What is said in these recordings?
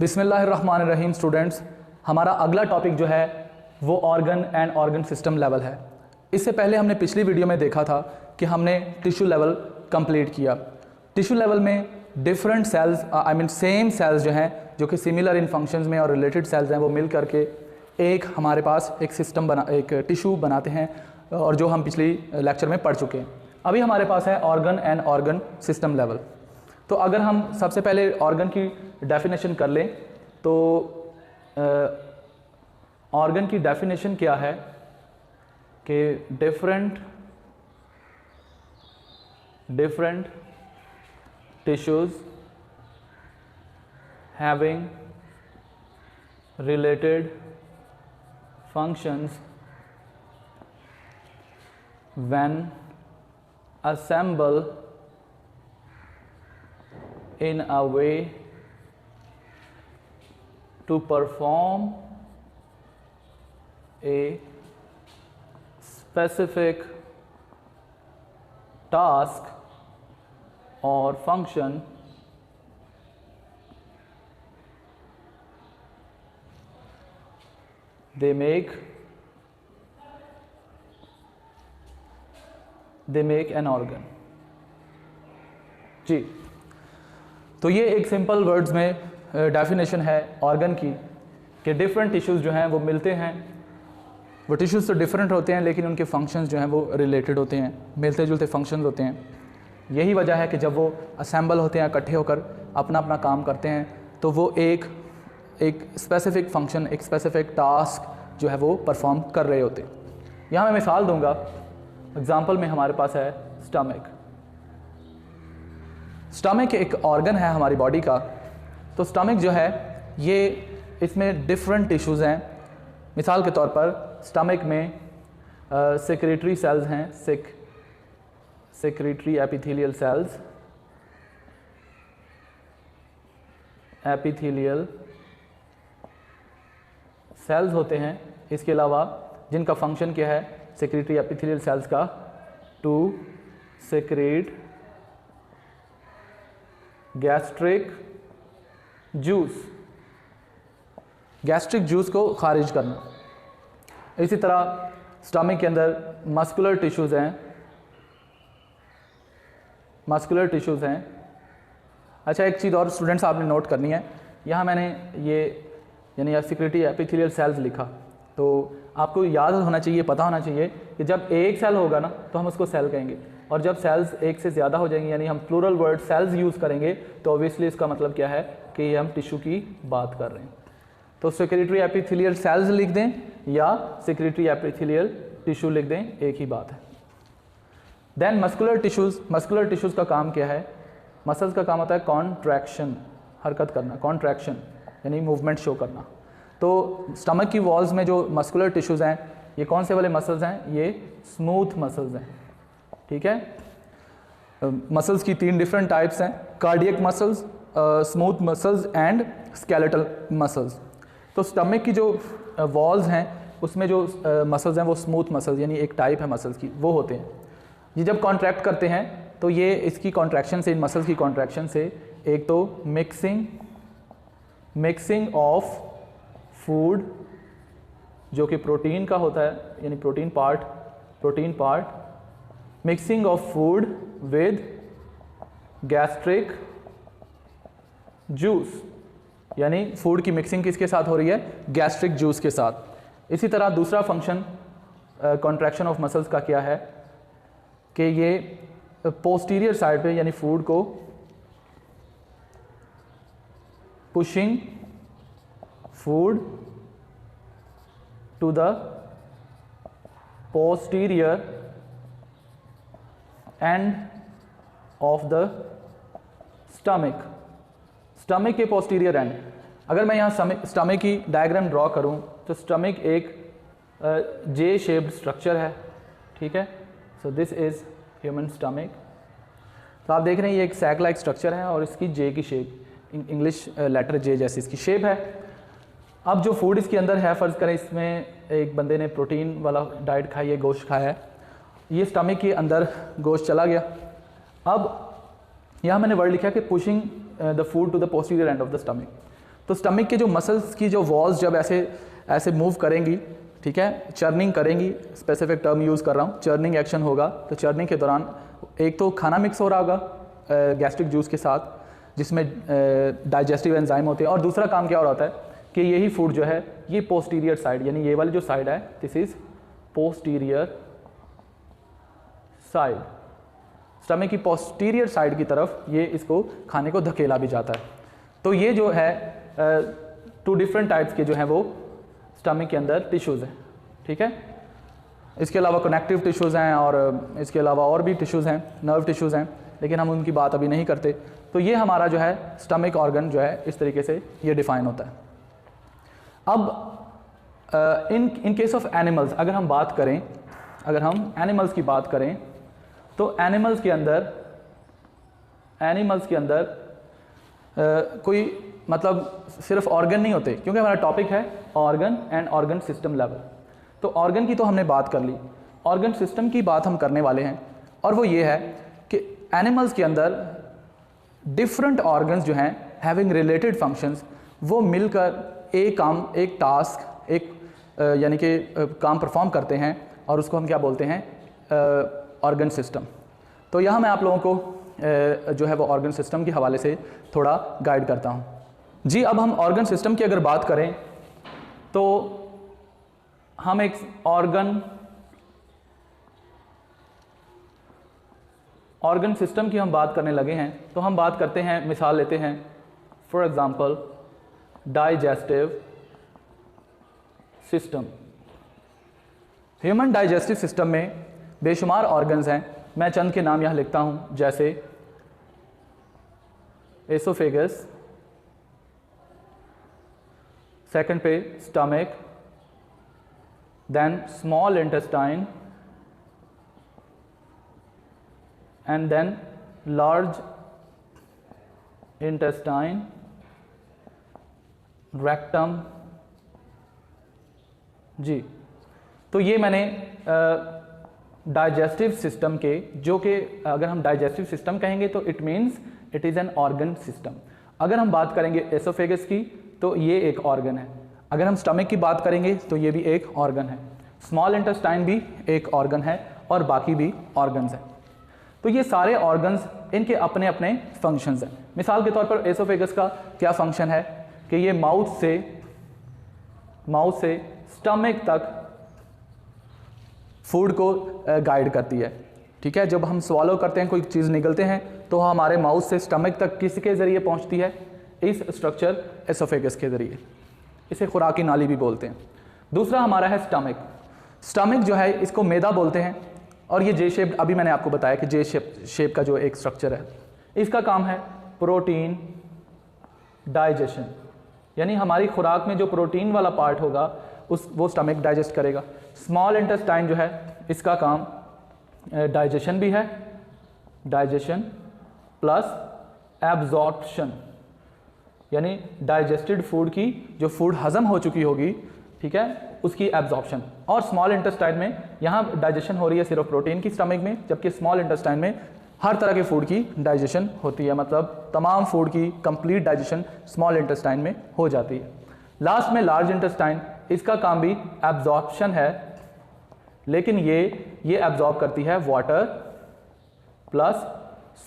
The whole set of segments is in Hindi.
बिस्मिल्लाहिर्रहमानिर्रहीम स्टूडेंट्स, हमारा अगला टॉपिक जो है वो organ and organ system level है। इससे पहले हमने पिछली वीडियो में देखा था कि हमने टिश्यू लेवल कंप्लीट किया। टिश्यू लेवल में डिफरेंट सेल्स सेम सेल्स जो हैं जो कि सिमिलर इन फंक्शंस में और रिलेटेड सेल्स हैं वो मिल करके एक हमारे पास एक टिश्यू बनाते हैं और जो हम पिछली लेक्चर में पढ़ चुके हैं। अभी हमारे पास है organ and organ system level. तो अगर हम सबसे पहले ऑर्गन की डेफिनेशन कर लें तो ऑर्गन की डेफिनेशन क्या है कि different tissues having related functions when assemble in a way to perform a specific task or function they make an organ। जी, तो ये एक सिंपल वर्ड्स में डेफिनेशन है ऑर्गन की कि डिफरेंट टिश्यूज़ जो हैं वो मिलते हैं। वो टिश्यूज़ तो डिफरेंट होते हैं लेकिन उनके फंक्शंस जो हैं वो रिलेटेड होते हैं, मिलते जुलते फंक्शंस होते हैं। यही वजह है कि जब वो असेंबल होते हैं, इकट्ठे होकर अपना अपना काम करते हैं, तो वो एक स्पेसिफिक फंक्शन, एक स्पेसिफिक टास्क जो है वो परफॉर्म कर रहे होते हैं। यहाँ मैं मिसाल दूंगा। एग्जाम्पल में हमारे पास है स्टमक एक ऑर्गन है हमारी बॉडी का। तो स्टमक जो है ये इसमें डिफरेंट टिश्यूज़ हैं। मिसाल के तौर पर स्टमक में सेक्रेटरी सेल्स हैं, सेक्रेटरी एपिथेलियल सेल्स होते हैं। इसके अलावा जिनका फंक्शन क्या है सेक्रेटरी एपिथेलियल सेल्स का, टू सेक्रेट गैस्ट्रिक जूस को खारिज करना। इसी तरह स्टमक के अंदर मस्कुलर टिश्यूज़ हैं। अच्छा, एक चीज़ और स्टूडेंट्स आपने नोट करनी है। यहाँ मैंने ये यानी सेक्रेटरी एपिथेलियल सेल्स लिखा, तो आपको याद होना चाहिए, पता होना चाहिए कि जब एक सेल होगा ना तो हम उसको सेल कहेंगे, और जब सेल्स एक से ज़्यादा हो जाएंगे यानी हम प्लूरल वर्ड सेल्स यूज़ करेंगे तो ऑब्वियसली इसका मतलब क्या है कि हम टिश्यू की बात कर रहे हैं। तो सेक्रेटरी एपिथेलियल सेल्स लिख दें या सेक्रेटरी एपिथेलियल टिश्यू लिख दें, एक ही बात है। देन मस्कुलर टिश्यूज़ का काम क्या है? मसल्स का काम होता है कॉन्ट्रैक्शन, हरकत करना, कॉन्ट्रैक्शन यानी मूवमेंट शो करना। तो स्टमक की वॉल्स में जो मस्कुलर टिश्यूज़ हैं ये कौन से वाले मसल्स हैं? ये स्मूथ मसल्स हैं। ठीक है, मसल्स की 3 डिफरेंट टाइप्स हैं, cardiac muscles, smooth muscles and skeletal muscles. तो स्टमक की जो वॉल्स हैं उसमें जो मसल्स हैं वो स्मूथ मसल्स यानी एक टाइप है मसल्स की, वो होते हैं। ये जब कॉन्ट्रैक्ट करते हैं तो ये इसकी कॉन्ट्रैक्शन से, इन मसल्स की कॉन्ट्रैक्शन से एक तो मिक्सिंग ऑफ फूड जो कि प्रोटीन का होता है यानी protein part, mixing of food with gastric juice यानी फूड की मिक्सिंग किसके साथ हो रही है? गैस्ट्रिक जूस के साथ। इसी तरह दूसरा फंक्शन कॉन्ट्रैक्शन ऑफ मसल्स का क्या है कि ये पोस्टीरियर साइड पे यानी फूड को pushing food to the posterior end of the stomach के पोस्टीरियर एंड। अगर मैं यहाँ स्टमक की डायग्राम ड्रॉ करूँ तो स्टमक एक जे शेप्ड स्ट्रक्चर है। ठीक है, so this is human stomach. तो आप देख रहे हैं ये एक सैक लाइक स्ट्रक्चर है और इसकी जे की शेप, इंग्लिश लेटर जे जैसी इसकी शेप है। अब जो फूड इसके अंदर है, फ़र्ज़ करें इसमें एक बंदे ने प्रोटीन वाला डाइट खाई है, गोश्त खाया है, ये स्टमक के अंदर गोश्त चला गया। अब यहाँ मैंने वर्ड लिखा कि pushing the food to the posterior end of the stomach. तो स्टमक के जो मसल्स की जो वॉल्स जब ऐसे ऐसे मूव करेंगी, ठीक है, चर्निंग करेंगी, स्पेसिफिक टर्म यूज़ कर रहा हूँ, चर्निंग एक्शन होगा, तो चर्निंग के दौरान एक तो खाना मिक्स हो रहा होगा गैस्ट्रिक जूस के साथ जिसमें डाइजेस्टिव एंजाइम होते हैं, और दूसरा काम क्या हो रहा होता है कि यही फूड जो है ये पोस्टीरियर साइड, यानी ये वाली जो साइड है, this is posterior side, stomach की पोस्टीरियर साइड की तरफ ये इसको खाने को धकेला भी जाता है। तो ये जो है 2 डिफरेंट टाइप्स के जो हैं वो स्टमक के अंदर टिश्यूज़ हैं, ठीक है। इसके अलावा कनेक्टिव टिश्यूज़ हैं और इसके अलावा और भी टिश्यूज़ हैं, नर्व टिश्यूज़ हैं, लेकिन हम उनकी बात अभी नहीं करते। तो ये हमारा जो है स्टमक ऑर्गन जो है इस तरीके से ये डिफाइन होता है। अब इन केस ऑफ एनिमल्स अगर हम बात करें, अगर हम एनिमल्स की बात करें तो एनिमल्स के अंदर कोई मतलब सिर्फ ऑर्गन नहीं होते, क्योंकि हमारा टॉपिक है organ and organ system level. तो ऑर्गन की तो हमने बात कर ली, ऑर्गन सिस्टम की बात हम करने वाले हैं, और वो ये है कि एनिमल्स के अंदर डिफरेंट ऑर्गन्स जो हैं हैविंग रिलेटेड फंक्शंस, वो मिलकर एक टास्क यानी कि काम परफॉर्म करते हैं, और उसको हम क्या बोलते हैं, ऑर्गन सिस्टम। तो यहाँ मैं आप लोगों को जो है वो ऑर्गन सिस्टम के हवाले से थोड़ा गाइड करता हूँ जी। अब हम ऑर्गन सिस्टम की अगर बात करें तो हम एक ऑर्गन सिस्टम की हम बात करने लगे हैं, तो हम बात करते हैं, मिसाल लेते हैं, for example digestive system. Human digestive system में बेशुमार ऑर्गन्स हैं, मैं चंद के नाम यहाँ लिखता हूँ, जैसे एसोफेगस, सेकंड पे stomach, then small intestine, and then large intestine, rectum जी। तो ये मैंने डाइजेस्टिव सिस्टम के, जो कि अगर हम डाइजेस्टिव सिस्टम कहेंगे तो it means it is an organ system. अगर हम बात करेंगे एसोफेगस की तो ये एक ऑर्गन है, अगर हम स्टमक की बात करेंगे तो ये भी एक ऑर्गन है, स्मॉल इंटेस्टाइन भी एक ऑर्गन है, और बाकी भी ऑर्गन्स हैं। तो ये सारे ऑर्गन्स, इनके अपने अपने फंक्शंस हैं। मिसाल के तौर पर एसोफेगस का क्या फंक्शन है कि ये माउथ से स्टमक तक फूड को गाइड करती है, ठीक है। जब हम स्वॉलो करते हैं, कोई चीज़ निगलते हैं, तो हमारे माउथ से स्टमक तक किसके ज़रिए पहुंचती है, इस स्ट्रक्चर एसोफेगस के ज़रिए, इसे खुराकी नाली भी बोलते हैं। दूसरा हमारा है स्टमक जो है इसको मैदा बोलते हैं, और ये जे शेप, अभी मैंने आपको बताया कि जे शेप का जो एक स्ट्रक्चर है, इसका काम है प्रोटीन डाइजेशन, यानी हमारी खुराक में जो प्रोटीन वाला पार्ट होगा वो स्टमक डाइजेस्ट करेगा। स्मॉल इंटेस्टाइन जो है इसका काम डाइजेशन भी है, डाइजेशन प्लस एब्जॉर्प्शन, यानी डाइजेस्टेड फूड की, जो फूड हजम हो चुकी होगी, ठीक है, उसकी एब्जॉर्प्शन। और स्मॉल इंटेस्टाइन में यहाँ डाइजेशन हो रही है सिर्फ प्रोटीन की स्टमक में, जबकि स्मॉल इंटेस्टाइन में हर तरह के फूड की डाइजेशन होती है, मतलब तमाम फूड की कंप्लीट डाइजेशन स्मॉल इंटेस्टाइन में हो जाती है। लास्ट में लार्ज इंटेस्टाइन, इसका काम भी एब्जॉर्प्शन है, लेकिन ये एब्जॉर्ब करती है वाटर प्लस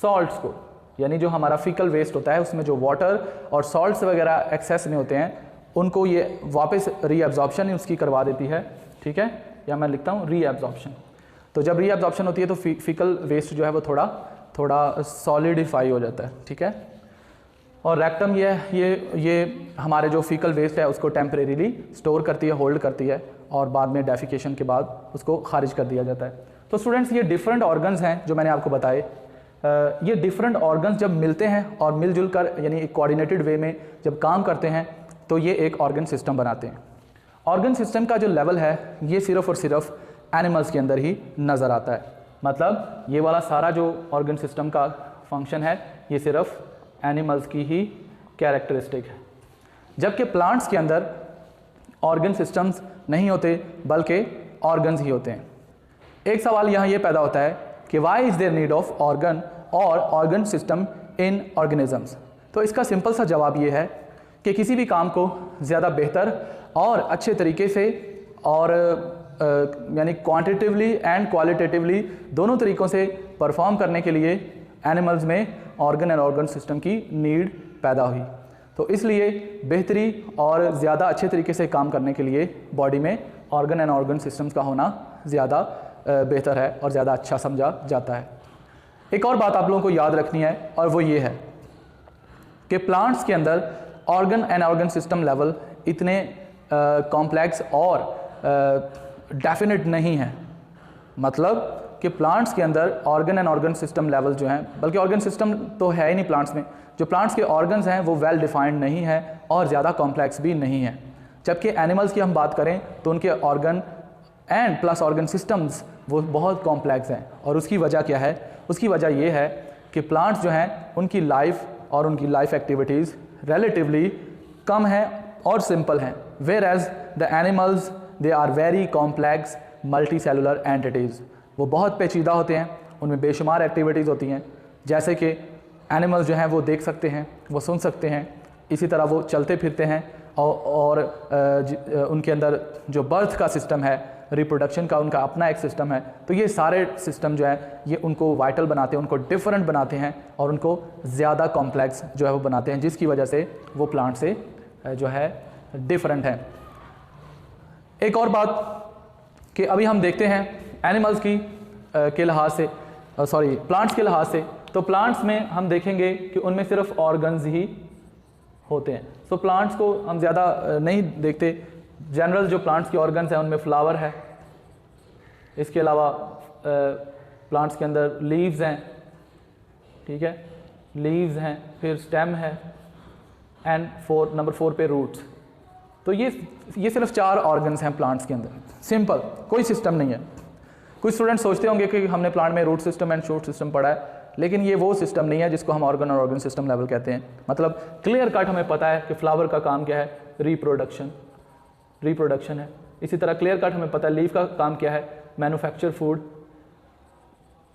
सॉल्ट्स को, यानी जो हमारा फीकल वेस्ट होता है उसमें जो वाटर और सॉल्ट्स वगैरह एक्सेस में होते हैं, उनको ये वापस रीएब्जॉर्प्शन उसकी करवा देती है, ठीक है, या मैं लिखता हूँ रीएब्जॉर्प्शन। तो जब रीएब्जॉर्प्शन होती है तो फीकल वेस्ट जो है वो थोड़ा सॉलिडिफाई हो जाता है, ठीक है। और रेक्टम ये हमारे जो फीकल वेस्ट है उसको टेम्परेरीली स्टोर करती है, होल्ड करती है, और बाद में डेफिकेशन के बाद उसको खारिज कर दिया जाता है। तो स्टूडेंट्स, ये डिफरेंट ऑर्गन्स हैं जो मैंने आपको बताए। ये डिफरेंट ऑर्गन्स जब मिलते हैं और मिलजुल कर, यानी एक कोऑर्डिनेटेड वे में जब काम करते हैं, तो ये एक ऑर्गन सिस्टम बनाते हैं। ऑर्गन सिस्टम का जो लेवल है ये सिर्फ और सिर्फ एनिमल्स के अंदर ही नज़र आता है, मतलब ये वाला सारा जो ऑर्गन सिस्टम का फंक्शन है ये सिर्फ एनिमल्स की ही कैरेक्टरिस्टिक है, जबकि प्लांट्स के अंदर ऑर्गन सिस्टम्स नहीं होते बल्कि ऑर्गन्स ही होते हैं। एक सवाल यहाँ ये पैदा होता है कि why is there need of organ और ऑर्गन सिस्टम इन ऑर्गेनिजम्स। तो इसका सिंपल सा जवाब ये है कि किसी भी काम को ज़्यादा बेहतर और अच्छे तरीके से और यानी क्वांटिटिवली एंड क्वालिटेटिवली दोनों तरीक़ों से परफॉर्म करने के लिए एनिमल्स में ऑर्गन एंड ऑर्गन सिस्टम की नीड पैदा हुई। तो इसलिए बेहतरी और ज़्यादा अच्छे तरीके से काम करने के लिए बॉडी में ऑर्गन एंड ऑर्गन सिस्टम्स का होना ज़्यादा बेहतर है और ज़्यादा अच्छा समझा जाता है। एक और बात आप लोगों को याद रखनी है और वो ये है कि प्लांट्स के अंदर organ and organ system level इतने कॉम्प्लेक्स और डेफिनेट नहीं है। मतलब कि प्लांट्स के अंदर organ and organ system level जो हैं, बल्कि ऑर्गन सिस्टम तो है ही नहीं प्लांट्स में, जो प्लांट्स के ऑर्गन्स हैं वो वेल डिफाइंड नहीं है और ज़्यादा कॉम्प्लेक्स भी नहीं है। जबकि एनिमल्स की हम बात करें तो उनके organ and plus organ systems वो बहुत कॉम्प्लेक्स हैं। और उसकी वजह क्या है? उसकी वजह ये है कि प्लांट्स जो हैं उनकी लाइफ और उनकी लाइफ एक्टिविटीज़ रिलेटिवली कम हैं और सिंपल हैं, whereas the animals they are very complex multicellular entities. वो बहुत पेचीदा होते हैं, उनमें बेशुमार एक्टिविटीज़ होती हैं। जैसे कि एनिमल्स जो हैं वो देख सकते हैं, वो सुन सकते हैं, इसी तरह वो चलते फिरते हैं और उनके अंदर जो बर्थ का सिस्टम है, रिप्रोडक्शन का उनका अपना एक सिस्टम है। तो ये सारे सिस्टम जो है ये उनको वाइटल बनाते हैं, उनको डिफरेंट बनाते हैं और उनको ज़्यादा कॉम्प्लेक्स जो है वो बनाते हैं, जिसकी वजह से वो प्लांट से जो है डिफरेंट है। एक और बात कि अभी हम देखते हैं एनिमल्स की के लिहाज से प्लांट्स के लिहाज से, तो प्लांट्स में हम देखेंगे कि उनमें सिर्फ ऑर्गन्स ही होते हैं। सो प्लांट्स को हम ज़्यादा नहीं देखते। जनरल जो प्लांट्स के ऑर्गन्स हैं उनमें फ्लावर है, इसके अलावा प्लांट्स के अंदर लीव्स हैं, ठीक है, लीव्स हैं, फिर स्टेम है एंड नंबर 4 पे रूट्स। तो ये सिर्फ 4 ऑर्गन्स हैं प्लांट्स के अंदर, सिंपल, कोई सिस्टम नहीं है। कुछ स्टूडेंट सोचते होंगे कि हमने प्लांट में root system and shoot system पढ़ा है, लेकिन ये वो सिस्टम नहीं है जिसको हम ऑर्गन और ऑर्गन सिस्टम लेवल कहते हैं। मतलब क्लियर कट हमें पता है कि फ्लावर का काम क्या है, रिप्रोडक्शन है। इसी तरह क्लियर कट हमें पता है लीफ का काम क्या है, मैन्युफैक्चर फूड,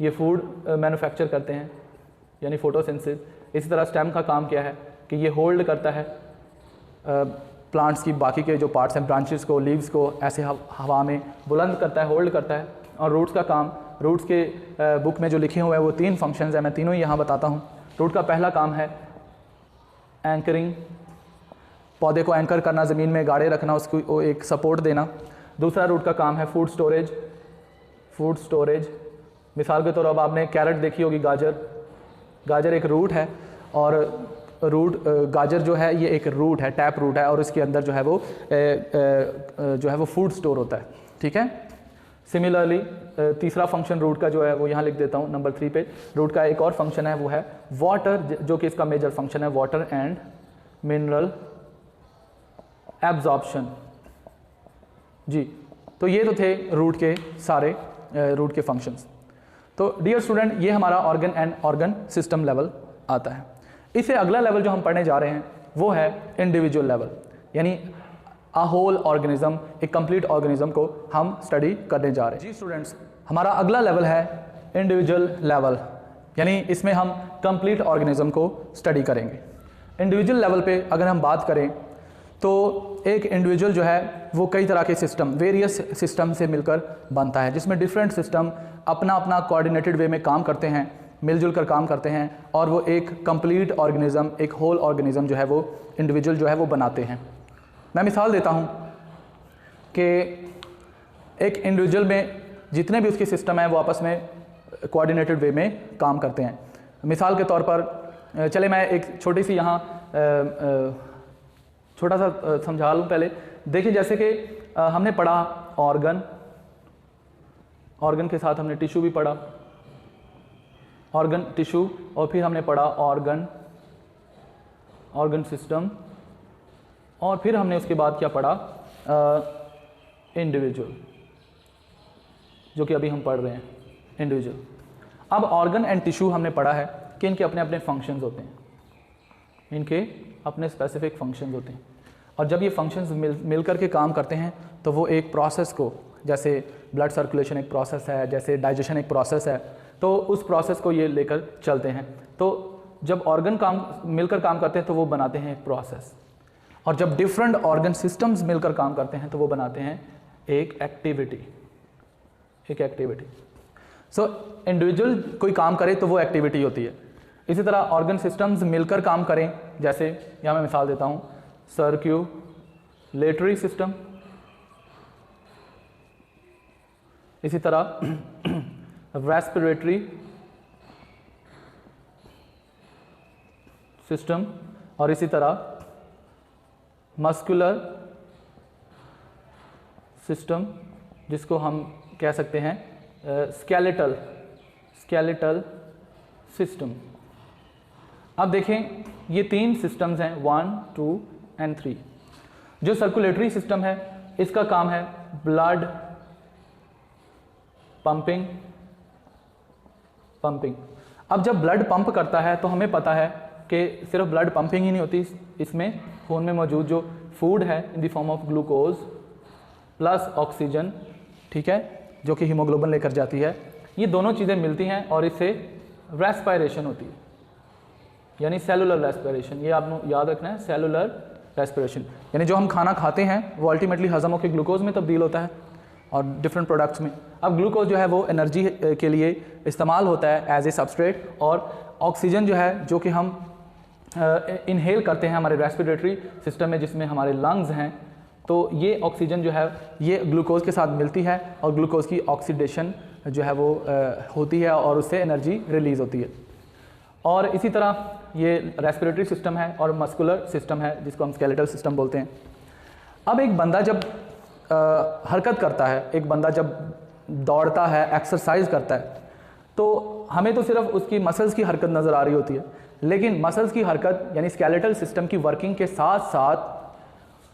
ये फूड मैन्युफैक्चर करते हैं यानी फोटोसिंथेसिस। इसी तरह स्टेम का काम क्या है कि ये होल्ड करता है प्लांट्स की बाकी के जो पार्ट्स हैं, ब्रांचेस को, लीव्स को ऐसे हवा में बुलंद करता है, होल्ड करता है। और रूट्स का काम, रूट्स के बुक में जो लिखे हुए हैं वो 3 फंक्शंस हैं, मैं तीनों ही यहाँ बताता हूँ। रूट का पहला काम है एंकरिंग, पौधे को एंकर करना, ज़मीन में गाड़े रखना, उसको एक सपोर्ट देना। दूसरा रूट का काम है फूड स्टोरेज। मिसाल के तौर पर अब आपने कैरेट देखी होगी, गाजर एक रूट है और गाजर जो है ये एक रूट है, टैप रूट है और इसके अंदर जो है वो फूड स्टोर होता है, ठीक है। सिमिलरली तीसरा फंक्शन रूट का जो है वो यहाँ लिख देता हूँ नंबर 3 पे। रूट का एक और फंक्शन है वो है वाटर, जो कि इसका मेजर फंक्शन है, वाटर एंड मिनरल एब्जॉर्प्शन। जी, तो ये तो थे रूट के सारे रूट के फंक्शंस। तो डियर स्टूडेंट, ये हमारा organ and organ system level आता है। इससे अगला लेवल जो हम पढ़ने जा रहे हैं वो है इंडिविजुअल लेवल, यानी अ होल ऑर्गेनिज्म, एक कंप्लीट ऑर्गेनिज्म को हम स्टडी करने जा रहे हैं। जी स्टूडेंट्स, हमारा अगला लेवल है इंडिविजुअल लेवल, यानी इसमें हम कंप्लीट ऑर्गेनिज्म को स्टडी करेंगे। इंडिविजुअल लेवल पे अगर हम बात करें तो एक इंडिविजुअल जो है वो कई तरह के सिस्टम, वेरियस सिस्टम से मिलकर बनता है, जिसमें डिफरेंट सिस्टम अपना अपना कोऑर्डिनेटेड वे में काम करते हैं, मिलजुल कर काम करते हैं और वो एक कंप्लीट ऑर्गेनिज्म, एक होल ऑर्गेनिज्म जो है वो इंडिविजुअल जो है वो बनाते हैं। मैं मिसाल देता हूँ कि एक इंडिविजुअल में जितने भी उसके सिस्टम हैं वो आपस में कोऑर्डिनेटेड वे में काम करते हैं। मिसाल के तौर पर चले मैं एक छोटी सी यहाँ छोटा सा समझा लूँ पहले। देखिए जैसे कि हमने पढ़ा ऑर्गन के साथ हमने टिश्यू भी पढ़ा, ऑर्गन टिश्यू, और फिर हमने पढ़ा ऑर्गन सिस्टम, और फिर हमने उसके बाद क्या पढ़ा, इंडिविजुअल, जो कि अभी हम पढ़ रहे हैं इंडिविजुअल। अब ऑर्गन एंड टिश्यू हमने पढ़ा है कि इनके अपने अपने फंक्शंस होते हैं, इनके अपने स्पेसिफिक फंक्शंस होते हैं, और जब ये फंक्शंस मिल कर के काम करते हैं तो वो एक प्रोसेस को, जैसे ब्लड सर्कुलेशन एक प्रोसेस है, जैसे डाइजेशन एक प्रोसेस है, तो उस प्रोसेस को ये लेकर चलते हैं। तो जब ऑर्गन मिलकर काम करते हैं तो वो बनाते हैं एक प्रोसेस। और जब डिफरेंट ऑर्गन सिस्टम्स मिलकर काम करते हैं तो वो बनाते हैं एक एक्टिविटी। सो इंडिविजुअल कोई काम करे तो वो एक्टिविटी होती है। इसी तरह ऑर्गन सिस्टम्स मिलकर काम करें, जैसे यहाँ मैं मिसाल देता हूँ, सर्कुलेटरी सिस्टम, इसी तरह रेस्पिरेटरी सिस्टम, और इसी तरह मस्कुलर सिस्टम, जिसको हम कह सकते हैं स्केलेटल सिस्टम। अब देखें ये 3 सिस्टम्स हैं, 1, 2 एंड 3। जो सर्कुलेटरी सिस्टम है इसका काम है ब्लड पंपिंग। अब जब ब्लड पंप करता है तो हमें पता है कि सिर्फ ब्लड पंपिंग ही नहीं होती, इसमें खून में मौजूद जो फूड है in the form of glucose plus oxygen, ठीक है, जो कि हीमोग्लोबिन लेकर जाती है, ये दोनों चीज़ें मिलती हैं और इससे रेस्पिरेशन होती है, यानी सेलुलर रेस्पिरेशन। ये आपको याद रखना है, सेलुलर रेस्पिरेशन, यानी जो हम खाना खाते हैं वो अल्टीमेटली हजम होकर ग्लूकोज में तब्दील होता है और डिफरेंट प्रोडक्ट्स में। अब ग्लूकोज जो है वो एनर्जी के लिए इस्तेमाल होता है एज ए सबस्ट्रेट, और ऑक्सीजन जो है जो कि हम इनहेल करते हैं हमारे रेस्पिरेटरी सिस्टम में, जिसमें हमारे लंग्स हैं, तो ये ऑक्सीजन जो है ये ग्लूकोज के साथ मिलती है और ग्लूकोज की ऑक्सीडेशन जो है वो होती है और उससे एनर्जी रिलीज़ होती है। और इसी तरह ये रेस्पिरेटरी सिस्टम है और मस्कुलर सिस्टम है जिसको हम स्केलेटल सिस्टम बोलते हैं। अब एक बंदा जब हरकत करता है, एक बंदा जब दौड़ता है, एक्सरसाइज करता है, तो हमें तो सिर्फ उसकी मसल्स की हरकत नज़र आ रही होती है, लेकिन मसल्स की हरकत यानी स्केलेटल सिस्टम की वर्किंग के साथ साथ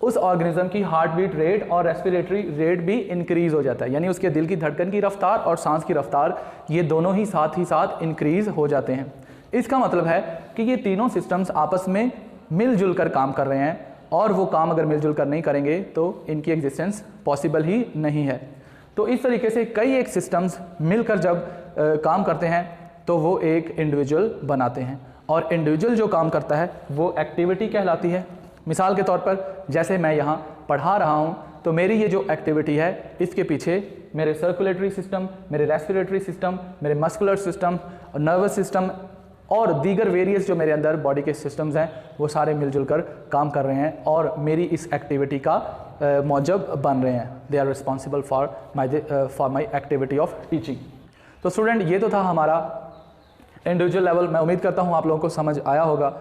उस ऑर्गेनिज्म की हार्ट बीट रेट और रेस्पिरेटरी रेट भी इंक्रीज़ हो जाता है, यानी उसके दिल की धड़कन की रफ्तार और सांस की रफ्तार ये दोनों ही साथ इंक्रीज़ हो जाते हैं। इसका मतलब है कि ये तीनों सिस्टम्स आपस में मिलजुल कर काम कर रहे हैं, और वो काम अगर मिलजुल कर नहीं करेंगे तो इनकी एग्जिस्टेंस पॉसिबल ही नहीं है। तो इस तरीके से कई एक सिस्टम्स मिलकर जब काम करते हैं तो वो एक इंडिविजुअल बनाते हैं, और इंडिविजुअल जो काम करता है वो एक्टिविटी कहलाती है। मिसाल के तौर पर जैसे मैं यहाँ पढ़ा रहा हूँ, तो मेरी ये जो एक्टिविटी है इसके पीछे मेरे सर्कुलेटरी सिस्टम, मेरे रेस्पिरेटरी सिस्टम, मेरे मस्कुलर सिस्टम, नर्वस सिस्टम और दीगर वेरियस जो मेरे अंदर बॉडी के सिस्टम्स हैं वो सारे मिलजुल कर काम कर रहे हैं और मेरी इस एक्टिविटी का मौजब बन रहे हैं। They are responsible for my activity of teaching. तो स्टूडेंट, ये तो था हमारा इंडिविजुअल लेवल। मैं उम्मीद करता हूँ आप लोगों को समझ आया होगा।